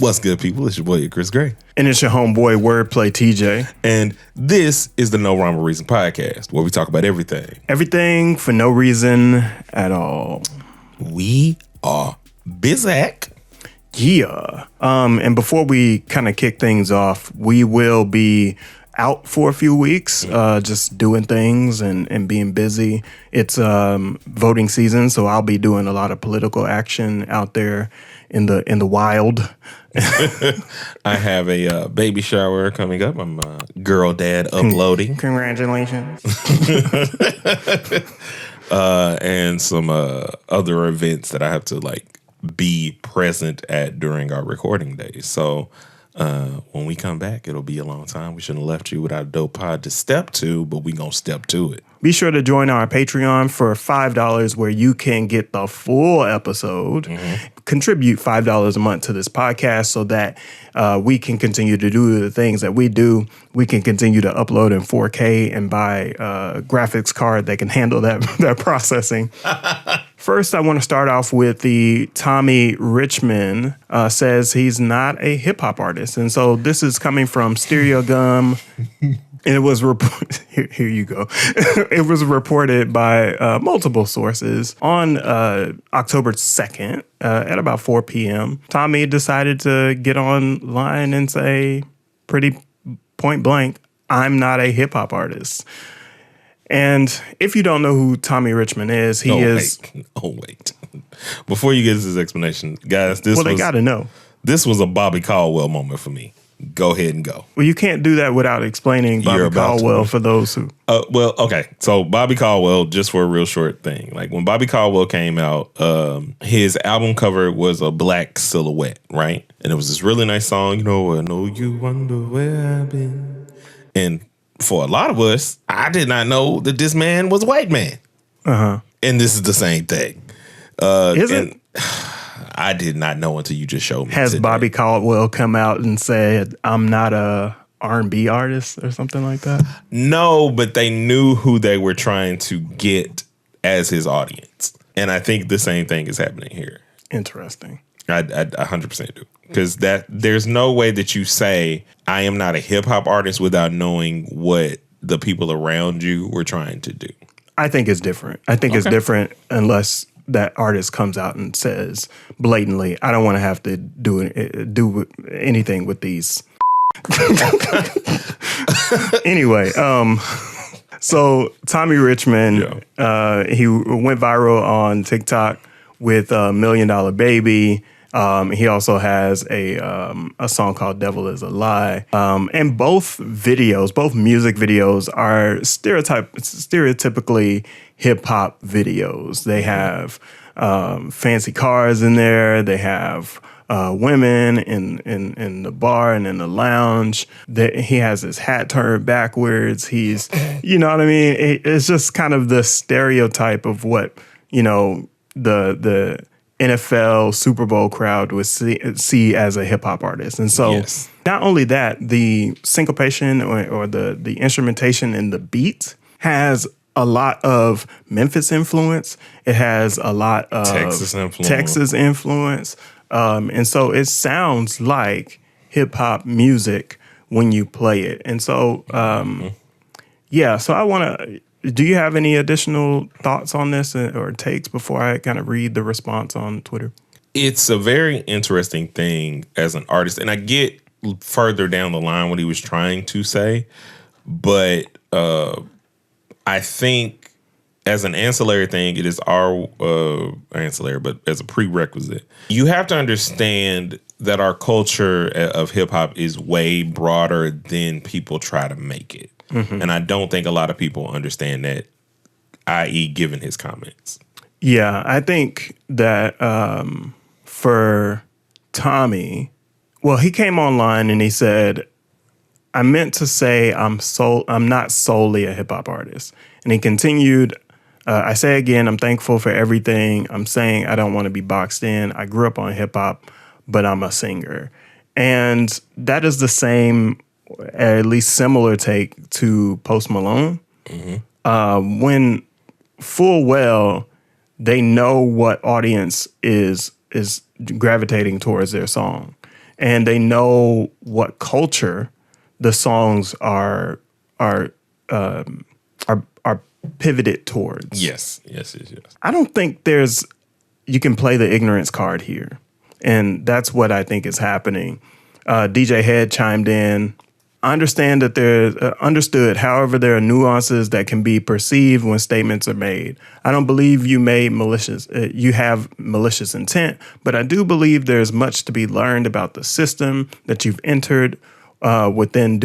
What's good, people? It's your boy, Chris Gray. And it's your homeboy, Wordplay TJ. And this is the No Rhyme or Reason podcast, where we talk about everything. Everything for no reason at all. We are Bizak. Yeah. And before we kind of kick things off, we will be out for a few weeks, just doing things and being busy. It's voting season, so I'll be doing a lot of political action out there in the wild. I have a baby shower coming up. I'm a girl dad uploading. Congratulations. And some other events that I have to be present at during our recording days. So when we come back, it'll be a long time. We shouldn't have left you without a dope pod to step to, but we gonna step to it. Be sure to join our Patreon for $5, where you can get the full episode. Contribute $5 a month to this podcast so that we can continue to do the things that we do. We can continue to upload in 4K and buy a graphics card that can handle that processing. First, I want to start off with the Tommy Richman says he's not a hip hop artist. And so this is coming from Stereo Gum. And it was here you go. It was reported by multiple sources on October 2nd at about 4 p.m. Tommy decided to get online and say pretty point blank, "I'm not a hip hop artist." And if you don't know who Tommy Richman is, he is. Wait. Before you get to this explanation, guys, they got to know. This was a Bobby Caldwell moment for me. Go ahead and go. Well, you can't do that without explaining Bobby Caldwell for those who. Well, okay. So Bobby Caldwell, just for a real short thing, when Bobby Caldwell came out, his album cover was a black silhouette, right? And it was this really nice song, I know you wonder where I've been. And for a lot of us, I did not know that this man was a white man. And this is the same thing. Is it? I did not know until you just showed me. Has Bobby Caldwell come out and said, "I'm not a R&B artist" or something like that? No, but they knew who they were trying to get as his audience. And I think the same thing is happening here. Interesting. I 100% do. Because there's no way that you say, "I am not a hip hop artist" without knowing what the people around you were trying to do. I think it's different. I think it's different unless that artist comes out and says blatantly, "I don't want to have to do anything with these." Anyway, so Tommy Richman, he went viral on TikTok with $1 Million Baby. He also has a song called "Devil Is a Lie," and both music videos are stereotypically hip hop videos. They have fancy cars in there. They have women in the bar and in the lounge. He has his hat turned backwards. He's, you know what I mean? It's just kind of the stereotype of what the NFL Super Bowl crowd would see as a hip hop artist. And so not only that, the syncopation or the instrumentation in the beat has a lot of Memphis influence. It has a lot of Texas influence. And so it sounds like hip hop music when you play it. And so, so I want to. Do you have any additional thoughts on this or takes before I kind of read the response on Twitter? It's a very interesting thing as an artist, and I get further down the line what he was trying to say, but I think as an ancillary thing, it is our ancillary, but as a prerequisite, you have to understand that our culture of hip hop is way broader than people try to make it. And I don't think a lot of people understand that, i.e. given his comments. Yeah, I think that for Tommy, well, he came online and he said, "I meant to say I'm not solely a hip hop artist." And he continued, "I say again, I'm thankful for everything. I'm saying I don't want to be boxed in. I grew up on hip hop, but I'm a singer." And that is the same, at least similar take to Post Malone. When full well they know what audience is gravitating towards their song. and they know what culture the songs are pivoted towards. Yes. I don't think you can play the ignorance card here. And that's what I think is happening. DJ Head chimed in. I understand that understood. However, there are nuances that can be perceived when statements are made. I don't believe you have malicious intent, but I do believe there's much to be learned about the system that you've entered within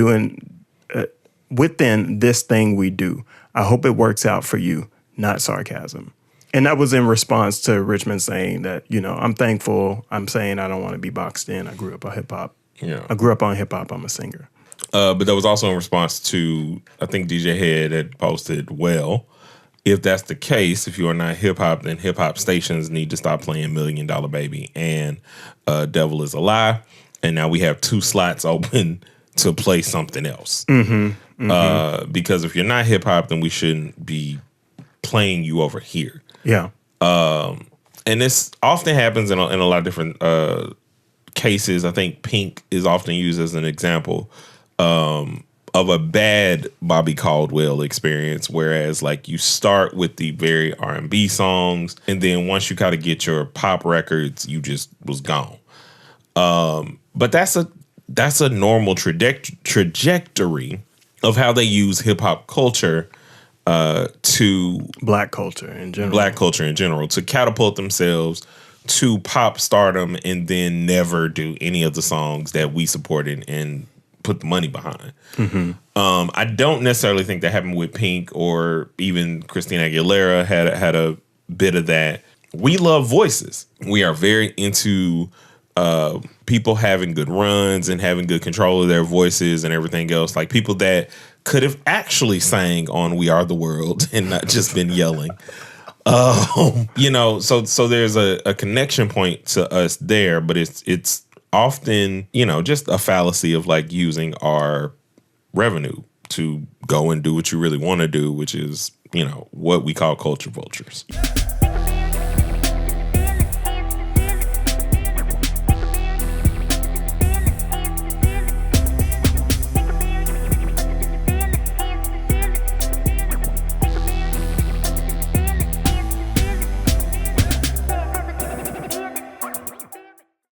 this thing we do. I hope it works out for you, not sarcasm. And that was in response to Richman saying that, I'm thankful. I'm saying I don't want to be boxed in. I grew up on hip hop. Yeah. I grew up on hip hop. I'm a singer. But that was also in response to, I think DJ Head had posted, well, if that's the case, if you are not hip hop, then hip hop stations need to stop playing $1 Million Baby and Devil Is a Lie. And now we have 2 slots open to play something else. Because if you're not hip hop, then we shouldn't be playing you over here. Yeah. And this often happens in a lot of different cases. I think Pink is often used as an example of a bad Bobby Caldwell experience, whereas like you start with the very R&B songs, and then once you kind of get your pop records, you just was gone. But that's a normal trajectory of how they use hip hop culture to black culture in general to catapult themselves to pop stardom and then never do any of the songs that we supported and put the money behind. I don't necessarily think that happened with Pink, or even Christina Aguilera had a bit of that. We love voices. We are very into people having good runs and having good control of their voices and everything else. Like people that could have actually sang on We Are the World and not just been yelling. So there's a connection point to us there, but it's often, just a fallacy of like using our revenue to go and do what you really want to do, which is, what we call culture vultures.